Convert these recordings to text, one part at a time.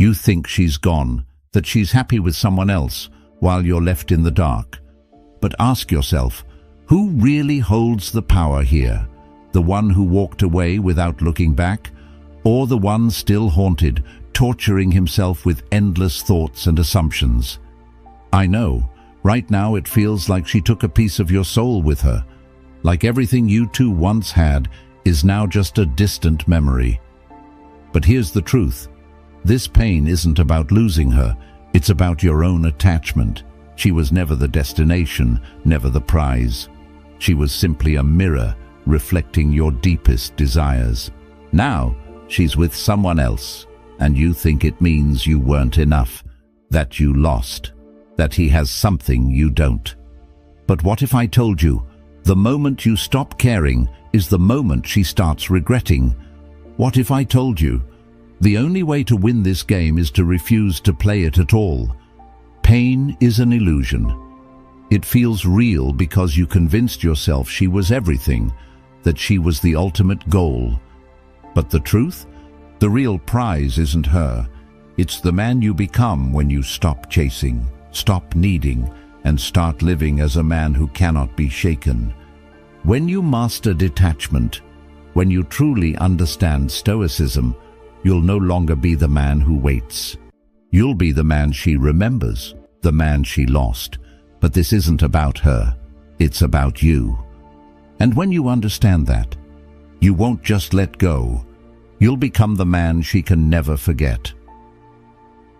You think she's gone, that she's happy with someone else, while you're left in the dark. But ask yourself, who really holds the power here? The one who walked away without looking back, or the one still haunted, torturing himself with endless thoughts and assumptions? I know, right now it feels like she took a piece of your soul with her, like everything you two once had is now just a distant memory. But here's the truth. This pain isn't about losing her, it's about your own attachment. She was never the destination, never the prize. She was simply a mirror reflecting your deepest desires. Now, she's with someone else, and you think it means you weren't enough, that you lost, that he has something you don't. But what if I told you, the moment you stop caring is the moment she starts regretting? What if I told you, the only way to win this game is to refuse to play it at all? Pain is an illusion. It feels real because you convinced yourself she was everything, that she was the ultimate goal. But the truth? The real prize isn't her. It's the man you become when you stop chasing, stop needing, and start living as a man who cannot be shaken. When you master detachment, when you truly understand Stoicism, you'll no longer be the man who waits. You'll be the man she remembers, the man she lost. But this isn't about her, it's about you. And when you understand that, you won't just let go. You'll become the man she can never forget.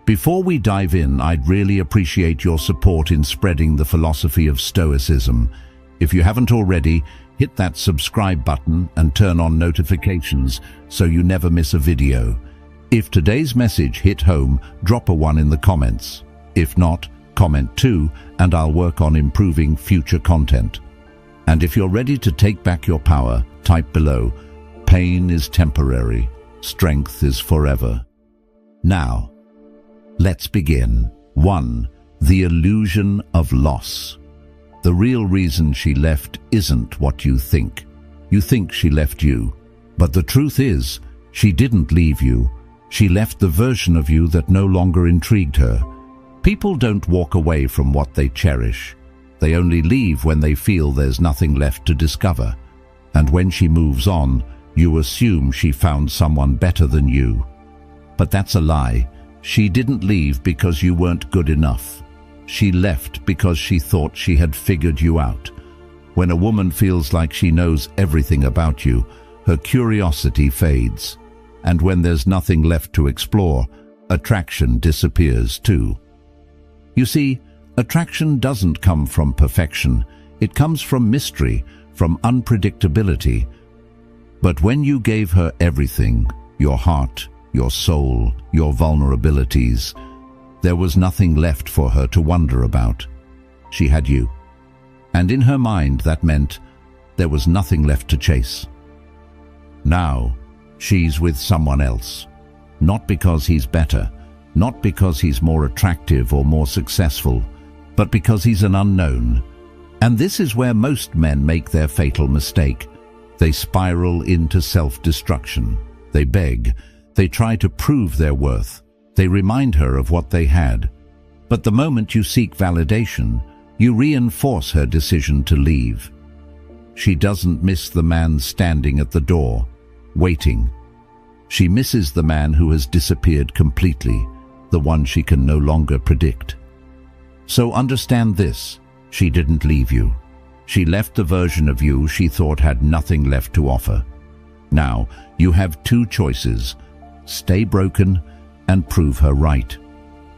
Before we dive in, I'd really appreciate your support in spreading the philosophy of Stoicism. If you haven't already, hit that subscribe button and turn on notifications so you never miss a video. If today's message hit home, drop a 1 in the comments. If not, comment 2, and I'll work on improving future content. And if you're ready to take back your power, type below, pain is temporary, strength is forever. Now, let's begin. 1. The illusion of loss. The real reason she left isn't what you think. You think she left you. But the truth is, she didn't leave you. She left the version of you that no longer intrigued her. People don't walk away from what they cherish. They only leave when they feel there's nothing left to discover. And when she moves on, you assume she found someone better than you. But that's a lie. She didn't leave because you weren't good enough. She left because she thought she had figured you out. When a woman feels like she knows everything about you, her curiosity fades. And when there's nothing left to explore, attraction disappears too. You see, attraction doesn't come from perfection. It comes from mystery, from unpredictability. But when you gave her everything, your heart, your soul, your vulnerabilities, there was nothing left for her to wonder about. She had you. And in her mind, that meant there was nothing left to chase. Now, she's with someone else. Not because he's better, not because he's more attractive or more successful, but because he's an unknown. And this is where most men make their fatal mistake. They spiral into self-destruction. They beg. They try to prove their worth. They remind her of what they had. But the moment you seek validation, you reinforce her decision to leave. She doesn't miss the man standing at the door, waiting. She misses the man who has disappeared completely, the one she can no longer predict. So understand this, she didn't leave you. She left the version of you she thought had nothing left to offer. Now, you have 2 choices: stay broken and prove her right,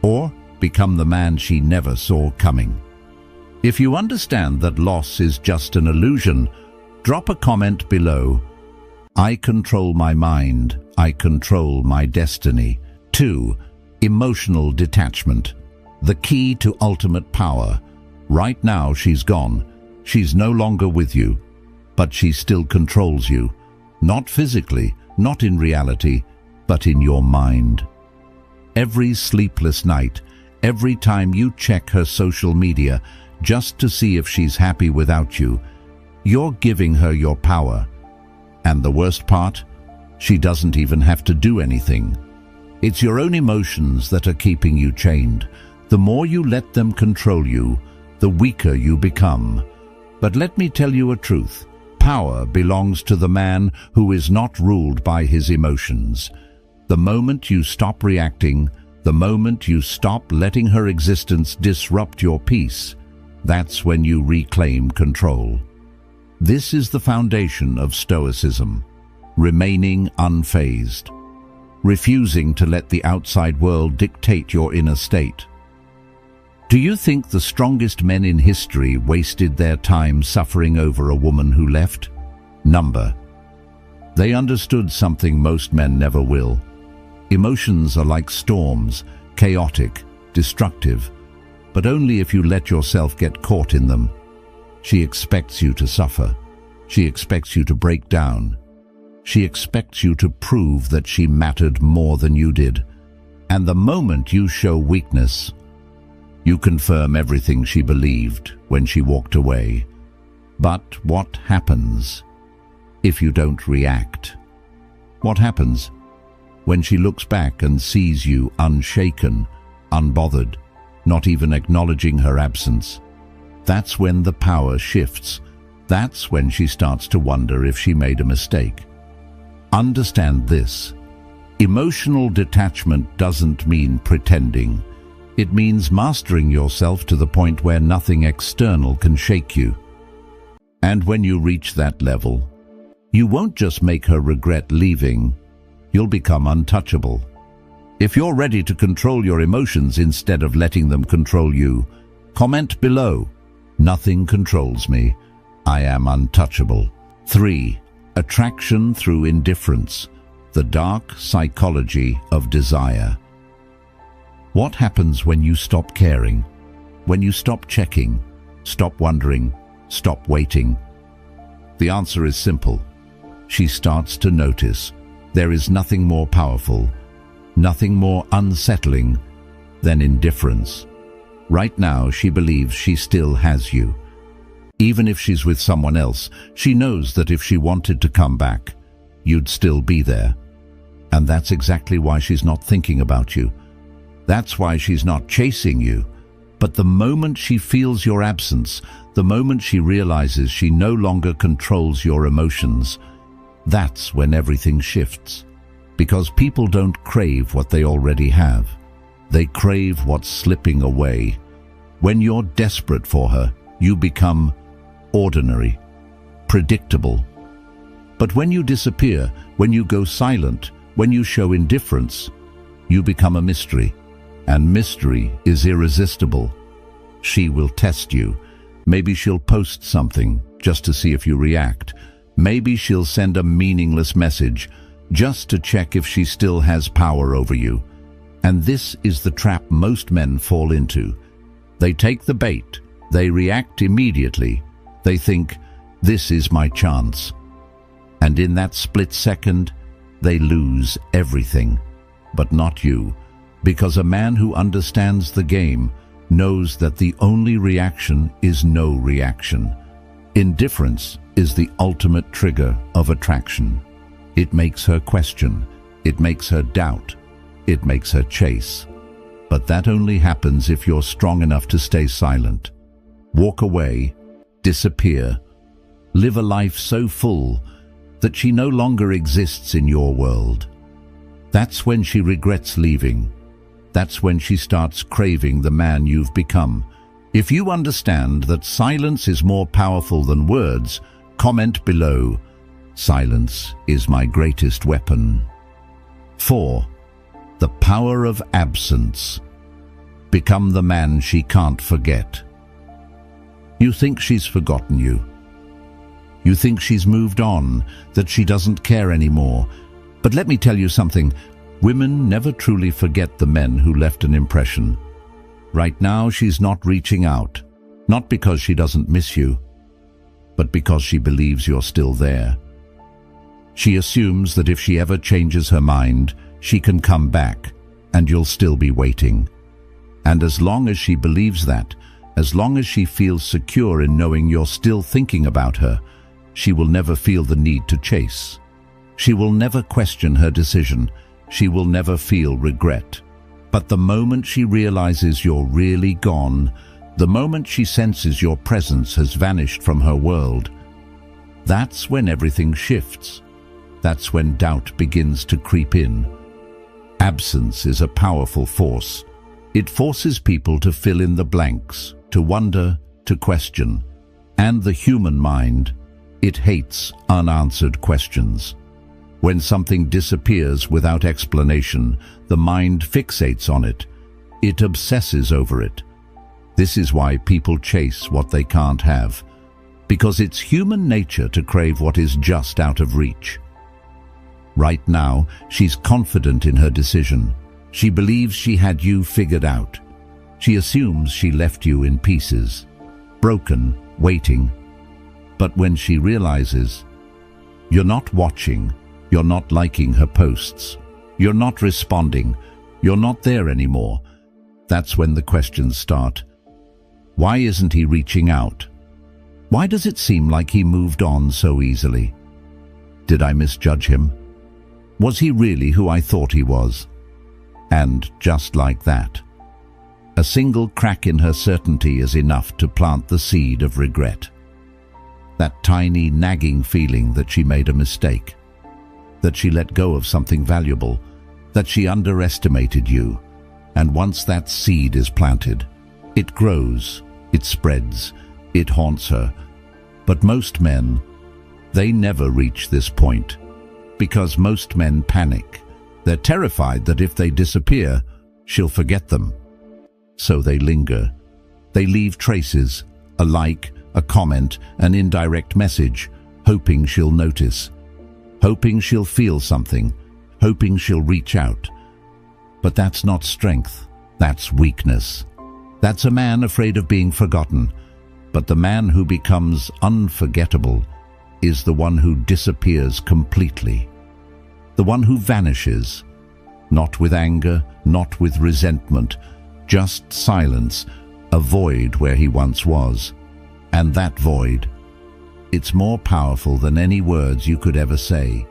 or become the man she never saw coming. If you understand that loss is just an illusion, drop a comment below. I control my mind, I control my destiny. 2. Emotional detachment. The key to ultimate power. Right now she's gone. She's no longer with you, but she still controls you. Not physically, not in reality, but in your mind. Every sleepless night, every time you check her social media just to see if she's happy without you, you're giving her your power. And the worst part? She doesn't even have to do anything. It's your own emotions that are keeping you chained. The more you let them control you, the weaker you become. But let me tell you a truth. Power belongs to the man who is not ruled by his emotions. The moment you stop reacting, the moment you stop letting her existence disrupt your peace, that's when you reclaim control. This is the foundation of Stoicism: remaining unfazed, refusing to let the outside world dictate your inner state. Do you think the strongest men in history wasted their time suffering over a woman who left? Number. They understood something most men never will. Emotions are like storms, chaotic, destructive, but only if you let yourself get caught in them. She expects you to suffer. She expects you to break down. She expects you to prove that she mattered more than you did. And the moment you show weakness, you confirm everything she believed when she walked away. But what happens if you don't react? What happens when she looks back and sees you unshaken, unbothered, not even acknowledging her absence? That's when the power shifts. That's when she starts to wonder if she made a mistake. Understand this. Emotional detachment doesn't mean pretending. It means mastering yourself to the point where nothing external can shake you. And when you reach that level, you won't just make her regret leaving, you'll become untouchable. If you're ready to control your emotions instead of letting them control you, comment below. Nothing controls me. I am untouchable. 3. Attraction through indifference. The dark psychology of desire. What happens when you stop caring? When you stop checking, stop wondering, stop waiting? The answer is simple. She starts to notice. There is nothing more powerful, nothing more unsettling than indifference. Right now, she believes she still has you. Even if she's with someone else, she knows that if she wanted to come back, you'd still be there. And that's exactly why she's not thinking about you. That's why she's not chasing you. But the moment she feels your absence, the moment she realizes she no longer controls your emotions, that's when everything shifts. Because people don't crave what they already have. They crave what's slipping away. When you're desperate for her, you become ordinary, predictable. But when you disappear, when you go silent, when you show indifference, you become a mystery. And mystery is irresistible. She will test you. Maybe she'll post something just to see if you react. Maybe she'll send a meaningless message just to check if she still has power over you. And this is the trap most men fall into. They take the bait. They react immediately. They think, this is my chance. And in that split second, they lose everything. But not you. Because a man who understands the game knows that the only reaction is no reaction. Indifference is the ultimate trigger of attraction. It makes her question. It makes her doubt. It makes her chase. But that only happens if you're strong enough to stay silent. Walk away, disappear, live a life so full that she no longer exists in your world. That's when she regrets leaving. That's when she starts craving the man you've become. If you understand that silence is more powerful than words, comment below. Silence is my greatest weapon. 4. The power of absence. Become the man she can't forget. You think she's forgotten you. You think she's moved on, that she doesn't care anymore. But let me tell you something. Women never truly forget the men who left an impression. Right now, she's not reaching out, not because she doesn't miss you, but because she believes you're still there. She assumes that if she ever changes her mind, she can come back, and you'll still be waiting. And as long as she believes that, as long as she feels secure in knowing you're still thinking about her, she will never feel the need to chase. She will never question her decision, she will never feel regret. But the moment she realizes you're really gone, the moment she senses your presence has vanished from her world, that's when everything shifts. That's when doubt begins to creep in. Absence is a powerful force. It forces people to fill in the blanks, to wonder, to question. And the human mind, it hates unanswered questions. When something disappears without explanation, the mind fixates on it. It obsesses over it. This is why people chase what they can't have, because it's human nature to crave what is just out of reach. Right now, she's confident in her decision. She believes she had you figured out. She assumes she left you in pieces, broken, waiting. But when she realizes you're not watching, you're not liking her posts, you're not responding, you're not there anymore, that's when the questions start. Why isn't he reaching out? Why does it seem like he moved on so easily? Did I misjudge him? Was he really who I thought he was? And just like that, a single crack in her certainty is enough to plant the seed of regret. That tiny nagging feeling that she made a mistake, that she let go of something valuable, that she underestimated you. And once that seed is planted, it grows, it spreads, it haunts her. But most men, they never reach this point, because most men panic. They're terrified that if they disappear, she'll forget them. So they linger. They leave traces, a like, a comment, an indirect message, hoping she'll notice, hoping she'll feel something, hoping she'll reach out. But that's not strength, that's weakness. That's a man afraid of being forgotten. But the man who becomes unforgettable is the one who disappears completely. The one who vanishes, not with anger, not with resentment, just silence, a void where he once was. And that void, it's more powerful than any words you could ever say,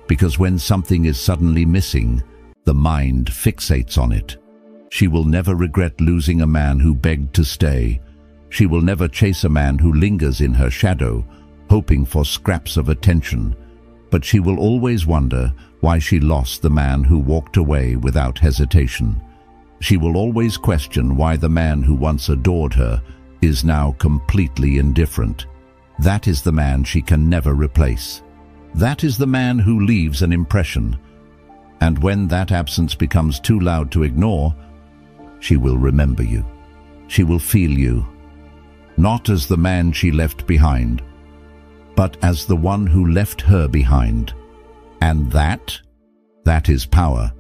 because when something is suddenly missing, the mind fixates on it. She will never regret losing a man who begged to stay. She will never chase a man who lingers in her shadow, hoping for scraps of attention. But she will always wonder why she lost the man who walked away without hesitation. She will always question why the man who once adored her is now completely indifferent. That is the man she can never replace. That is the man who leaves an impression. And when that absence becomes too loud to ignore, she will remember you. She will feel you, not as the man she left behind, but as the one who left her behind. And that is power.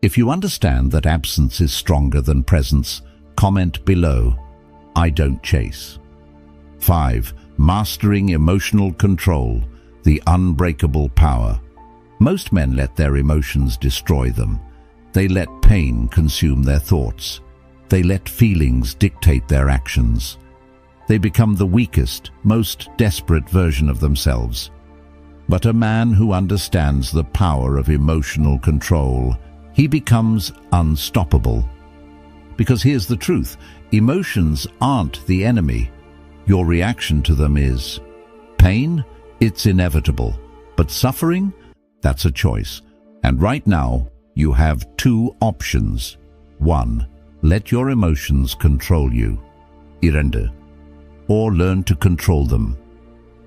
If you understand that absence is stronger than presence, comment below, I don't chase. 5. Mastering emotional control, the unbreakable power. Most men let their emotions destroy them. They let pain consume their thoughts. They let feelings dictate their actions. They become the weakest, most desperate version of themselves. But a man who understands the power of emotional control, he becomes unstoppable. Because here's the truth, emotions aren't the enemy. Your reaction to them is. Pain, it's inevitable. But suffering, that's a choice. And right now, you have two options. 1. Let your emotions control you. Irende. Or learn to control them.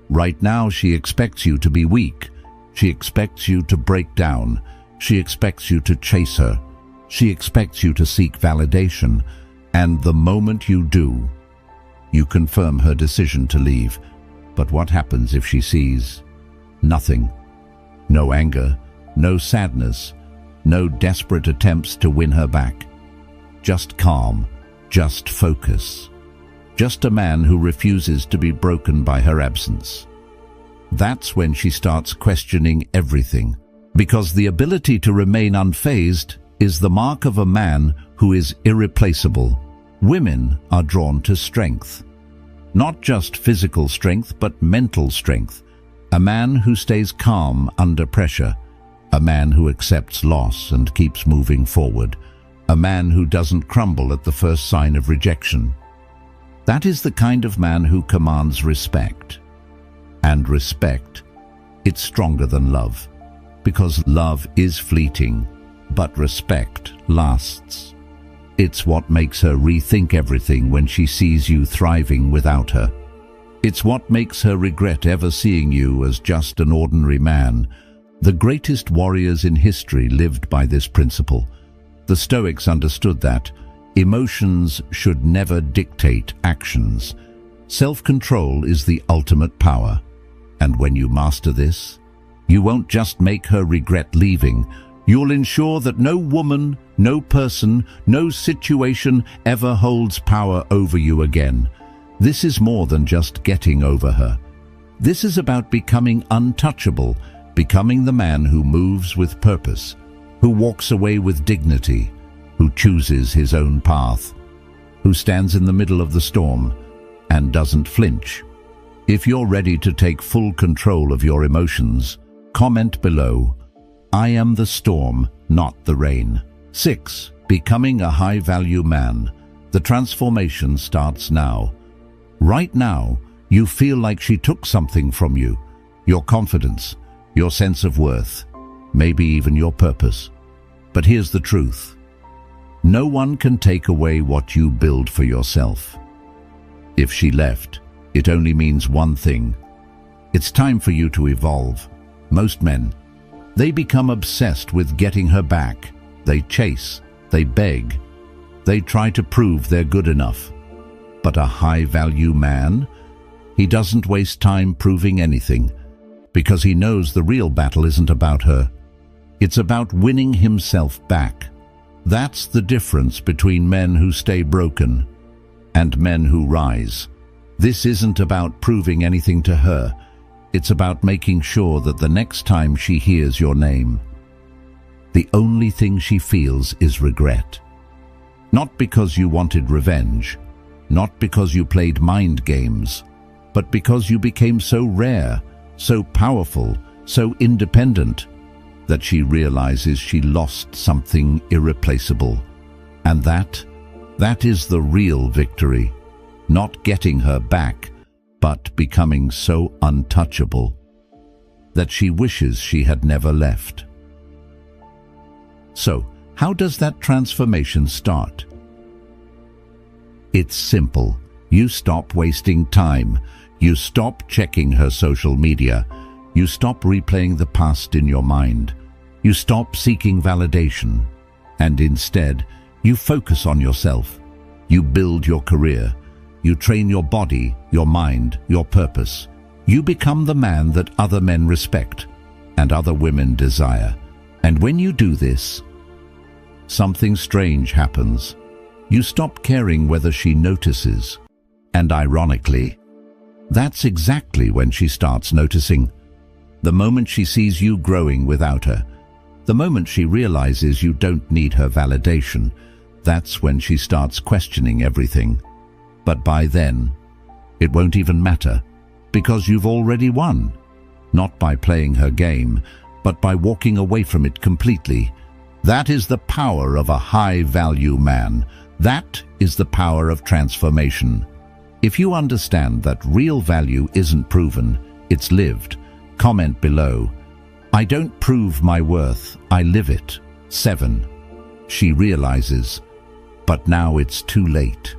Right now, she expects you to be weak. She expects you to break down. She expects you to chase her. She expects you to seek validation. And the moment you do, you confirm her decision to leave. But what happens if she sees nothing? No anger, no sadness, no desperate attempts to win her back. Just calm, just focus. Just a man who refuses to be broken by her absence. That's when she starts questioning everything, because the ability to remain unfazed is the mark of a man who is irreplaceable. Women are drawn to strength. Not just physical strength, but mental strength. A man who stays calm under pressure. a man who accepts loss and keeps moving forward, a man who doesn't crumble at the first sign of rejection. That is the kind of man who commands respect. And respect, it's stronger than love, because love is fleeting, but respect lasts. It's what makes her rethink everything when she sees you thriving without her. It's what makes her regret ever seeing you as just an ordinary man. The greatest warriors in history lived by this principle. The Stoics understood that emotions should never dictate actions. Self-control is the ultimate power. And when you master this, you won't just make her regret leaving. You'll ensure that no woman, no person, no situation ever holds power over you again. This is more than just getting over her. This is about becoming untouchable, becoming the man who moves with purpose, who walks away with dignity, who chooses his own path, who stands in the middle of the storm and doesn't flinch. If you're ready to take full control of your emotions, comment below, "I am the storm, not the rain." 6. Becoming a high-value man. The transformation starts now. Right now, you feel like she took something from you, your confidence, your sense of worth, maybe even your purpose. But here's the truth. No one can take away what you build for yourself. If she left, it only means one thing. It's time for you to evolve. Most men, they become obsessed with getting her back. They chase, they beg, they try to prove they're good enough. But a high-value man, he doesn't waste time proving anything, because he knows the real battle isn't about her. It's about winning himself back. That's the difference between men who stay broken and men who rise. This isn't about proving anything to her. It's about making sure that the next time she hears your name, the only thing she feels is regret. Not because you wanted revenge, not because you played mind games, but because you became so rare, so powerful, so independent, that she realizes she lost something irreplaceable. And that is the real victory. Not getting her back, but becoming so untouchable that she wishes she had never left. So, how does that transformation start? It's simple. You stop wasting time. You stop checking her social media. You stop replaying the past in your mind. You stop seeking validation. And instead, you focus on yourself. You build your career. You train your body, your mind, your purpose. You become the man that other men respect and other women desire. And when you do this, something strange happens. You stop caring whether she notices. And ironically, that's exactly when she starts noticing. The moment she sees you growing without her, the moment she realizes you don't need her validation, that's when she starts questioning everything. But by then, it won't even matter, because you've already won. Not by playing her game, but by walking away from it completely. That is the power of a high-value man. That is the power of transformation. If you understand that real value isn't proven, it's lived, comment below, "I don't prove my worth, I live it." 7. She realizes, but now it's too late.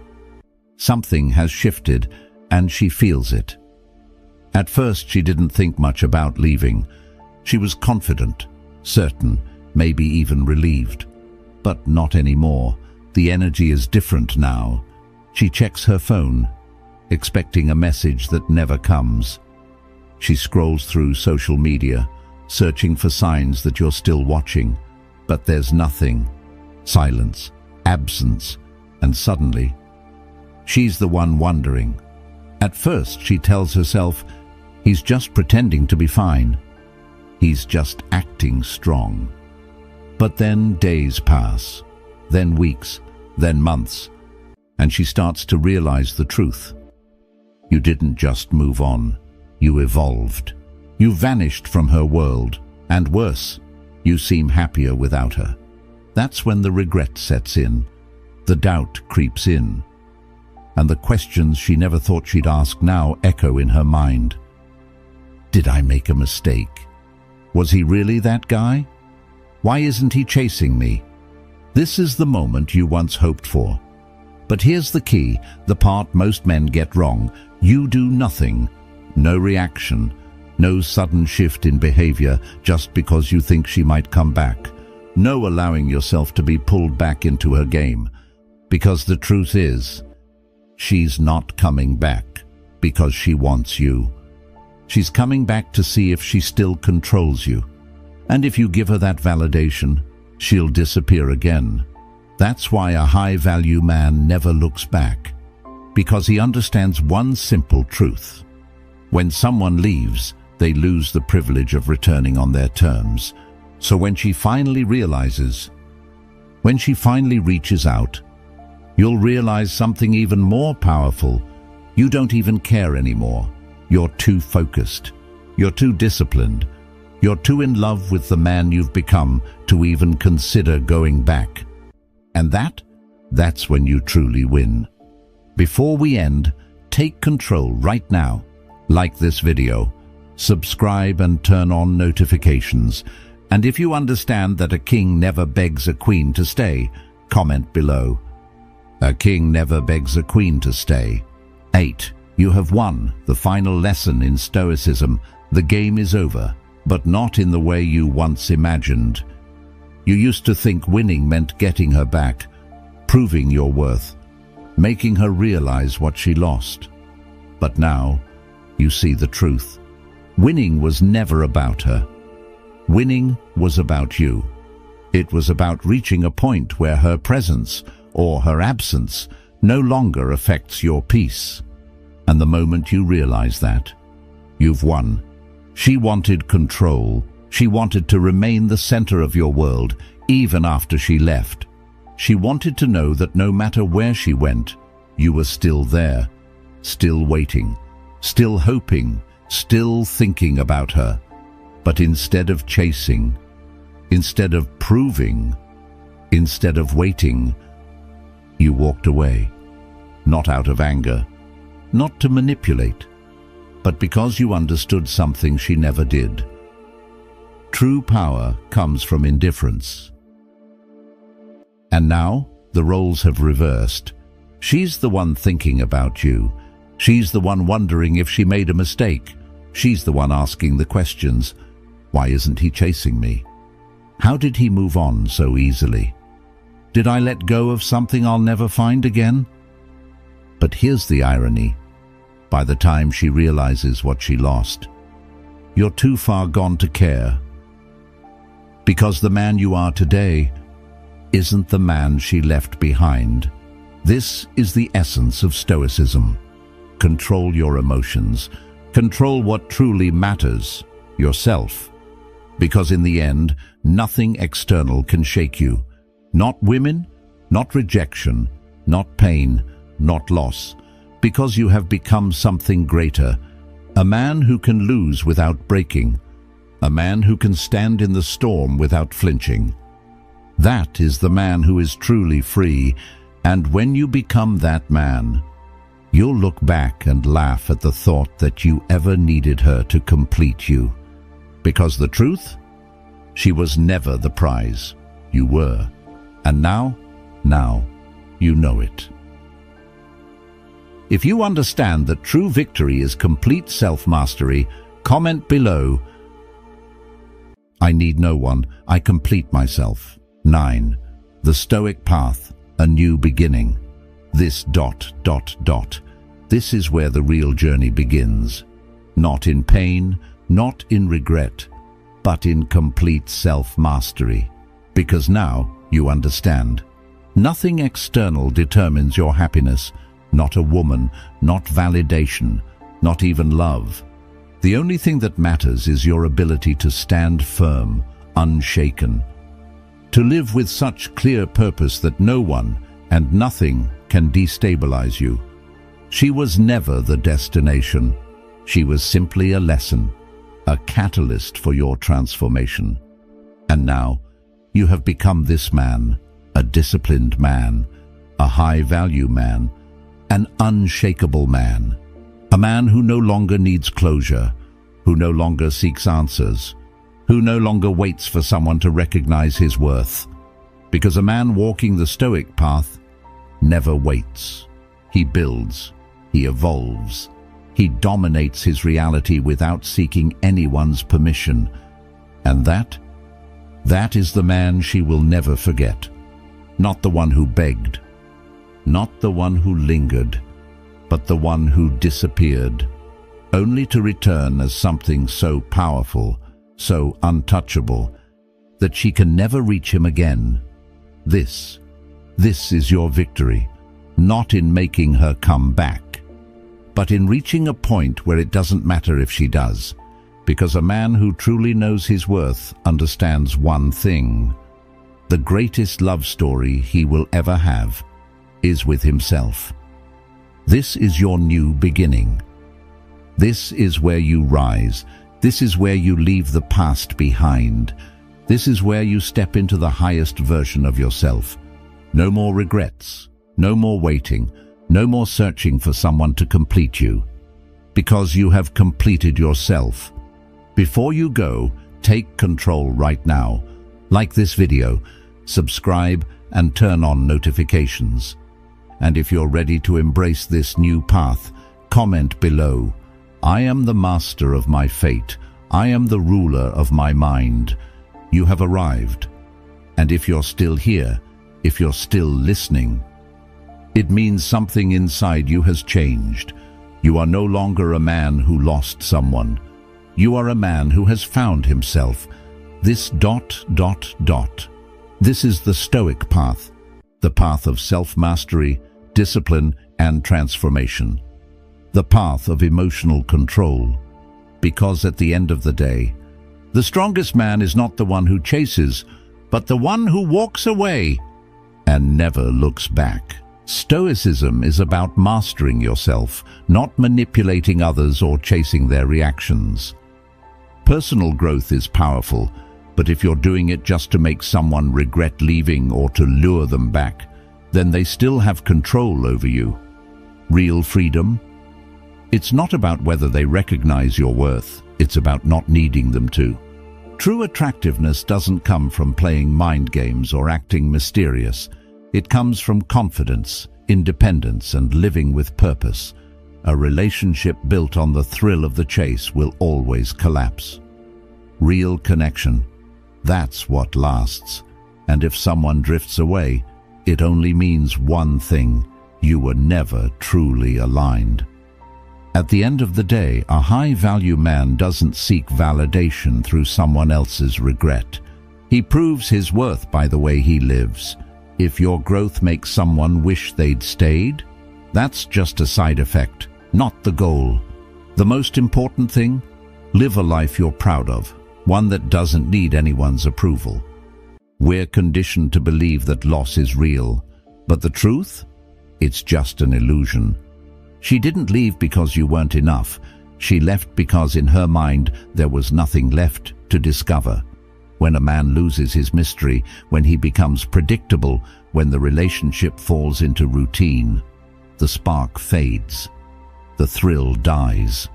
Something has shifted, and she feels it. At first, she didn't think much about leaving. She was confident, certain, maybe even relieved. But not anymore. The energy is different now. She checks her phone, expecting a message that never comes. She scrolls through social media, searching for signs that you're still watching. But there's nothing. Silence, absence, and suddenly, she's the one wondering. At first, she tells herself, he's just pretending to be fine. He's just acting strong. But then days pass, then weeks, then months, and she starts to realize the truth. You didn't just move on, you evolved. You vanished from her world, and worse, You seem happier without her. That's when the regret sets in, the doubt creeps in, and the questions she never thought she'd ask now echo in her mind. Did I make a mistake? Was he really that guy? Why isn't he chasing me? This is the moment you once hoped for. But here's the key, the part most men get wrong. You do nothing, no reaction, no sudden shift in behavior just because you think she might come back. No allowing yourself to be pulled back into her game. Because the truth is, she's not coming back because she wants you. She's coming back to see if she still controls you. And if you give her that validation, she'll disappear again. That's why a high-value man never looks back, because he understands one simple truth. When someone leaves, they lose the privilege of returning on their terms. So when she finally realizes, when she finally reaches out, you'll realize something even more powerful. You don't even care anymore. You're too focused. You're too disciplined. You're too in love with the man you've become to even consider going back. And that's when you truly win. Before we end, take control right now. Like this video, subscribe and turn on notifications. And if you understand that a king never begs a queen to stay, comment below. A king never begs a queen to stay. 8. You have won the final lesson in Stoicism. The game is over, but not in the way you once imagined. You used to think winning meant getting her back, proving your worth, making her realize what she lost. But now, you see the truth. Winning was never about her. Winning was about you. It was about reaching a point where her presence or her absence no longer affects your peace. And the moment you realize that, you've won. She wanted control. She wanted to remain the center of your world, even after she left. She wanted to know that no matter where she went, you were still there, still waiting, still hoping, still thinking about her. But instead of chasing, instead of proving, instead of waiting, you walked away. Not out of anger, not to manipulate, but because you understood something she never did. True power comes from indifference. And now, the roles have reversed. She's the one thinking about you. She's the one wondering if she made a mistake. She's the one asking the questions. Why isn't he chasing me? How did he move on so easily? Did I let go of something I'll never find again? But here's the irony. By the time she realizes what she lost, you're too far gone to care. Because the man you are today isn't the man she left behind. This is the essence of Stoicism. Control your emotions. Control what truly matters, yourself. Because in the end, nothing external can shake you. Not women, not rejection, not pain, not loss. Because you have become something greater. A man who can lose without breaking. A man who can stand in the storm without flinching. That is the man who is truly free. And when you become that man, you'll look back and laugh at the thought that you ever needed her to complete you. Because the truth? She was never the prize. You were. And now you know it. If you understand that true victory is complete self-mastery, comment below. I need no one. I complete myself. 9. The Stoic path, a new beginning. This ... This is where the real journey begins. Not in pain, not in regret, but in complete self-mastery. Because now you understand. Nothing external determines your happiness. Not a woman, not validation, not even love. The only thing that matters is your ability to stand firm, unshaken. To live with such clear purpose that no one and nothing can destabilize you. She was never the destination. She was simply a lesson, a catalyst for your transformation. And now, you have become this man, a disciplined man, a high-value man, an unshakable man, a man who no longer needs closure, who no longer seeks answers, who no longer waits for someone to recognize his worth. Because a man walking the Stoic path never waits. He builds, he evolves, he dominates his reality without seeking anyone's permission. And that is the man she will never forget. Not the one who begged, not the one who lingered, but the one who disappeared, only to return as something so powerful, so untouchable, that she can never reach him again. This is your victory, not in making her come back, but in reaching a point where it doesn't matter if she does, because a man who truly knows his worth understands one thing: the greatest love story he will ever have is with himself. This is your new beginning. This is where you rise. This is where you leave the past behind. This is where you step into the highest version of yourself. No more regrets, no more waiting, no more searching for someone to complete you, because you have completed yourself. Before you go, take control right now. Like this video, subscribe, and turn on notifications. And if you're ready to embrace this new path, comment below. I am the master of my fate. I am the ruler of my mind. You have arrived. And if you're still here, if you're still listening, it means something inside you has changed. You are no longer a man who lost someone. You are a man who has found himself. This ... This is the Stoic path, the path of self-mastery, discipline, and transformation. The path of emotional control. Because at the end of the day, the strongest man is not the one who chases, but the one who walks away and never looks back. Stoicism is about mastering yourself, not manipulating others or chasing their reactions. Personal growth is powerful, but if you're doing it just to make someone regret leaving or to lure them back, then they still have control over you. Real freedom? It's not about whether they recognize your worth, it's about not needing them to. True attractiveness doesn't come from playing mind games or acting mysterious. It comes from confidence, independence, and living with purpose. A relationship built on the thrill of the chase will always collapse. Real connection, that's what lasts. And if someone drifts away, it only means one thing: you were never truly aligned. At the end of the day, a high-value man doesn't seek validation through someone else's regret. He proves his worth by the way he lives. If your growth makes someone wish they'd stayed, that's just a side effect, not the goal. The most important thing? Live a life you're proud of, one that doesn't need anyone's approval. We're conditioned to believe that loss is real, but the truth? It's just an illusion. She didn't leave because you weren't enough. She left because in her mind there was nothing left to discover. When a man loses his mystery, when he becomes predictable, when the relationship falls into routine, the spark fades, the thrill dies.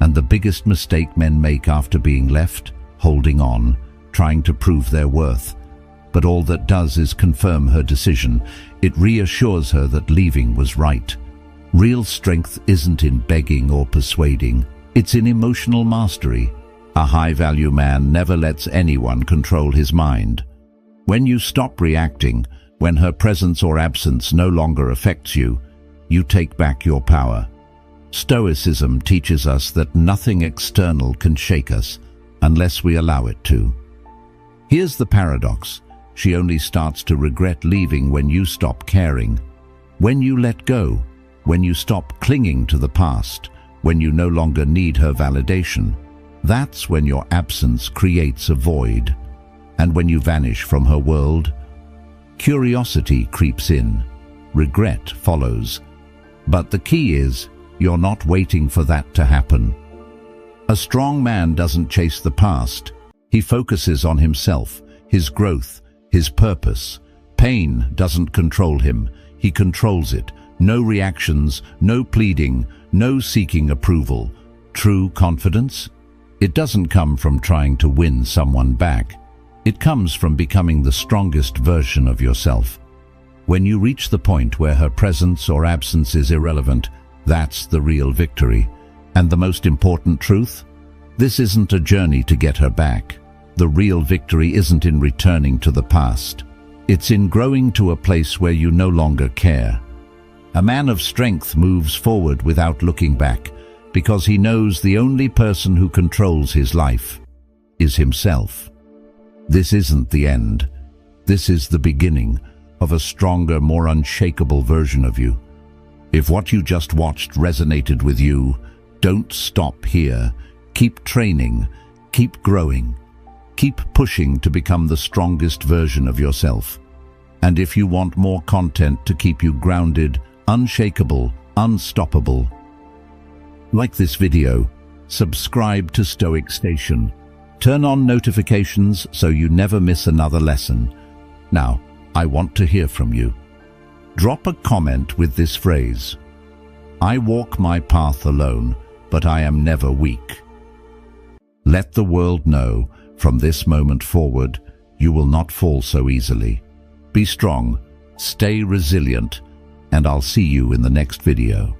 And the biggest mistake men make after being left? Holding on, trying to prove their worth. But all that does is confirm her decision. It reassures her that leaving was right. Real strength isn't in begging or persuading. It's in emotional mastery. A high-value man never lets anyone control his mind. When you stop reacting, when her presence or absence no longer affects you, you take back your power. Stoicism teaches us that nothing external can shake us unless we allow it to. Here's the paradox. She only starts to regret leaving when you stop caring. When you let go, when you stop clinging to the past, when you no longer need her validation, that's when your absence creates a void. And when you vanish from her world, curiosity creeps in, regret follows. But the key is, you're not waiting for that to happen. A strong man doesn't chase the past. He focuses on himself. his growth, his purpose. Pain doesn't control him, he controls it. No reactions, no pleading, no seeking approval. True confidence? It doesn't come from trying to win someone back. It comes from becoming the strongest version of yourself. When you reach the point where her presence or absence is irrelevant, that's the real victory. And the most important truth? This isn't a journey to get her back. The real victory isn't in returning to the past. It's in growing to a place where you no longer care. A man of strength moves forward without looking back, because he knows the only person who controls his life is himself. This isn't the end. This is the beginning of a stronger, more unshakable version of you. If what you just watched resonated with you, don't stop here. Keep training, keep growing, keep pushing to become the strongest version of yourself. And if you want more content to keep you grounded, unshakable, unstoppable, like this video, subscribe to Stoic Station. Turn on notifications so you never miss another lesson. Now, I want to hear from you. Drop a comment with this phrase: I walk my path alone, but I am never weak. Let the world know, from this moment forward, you will not fall so easily. Be strong, stay resilient, and I'll see you in the next video.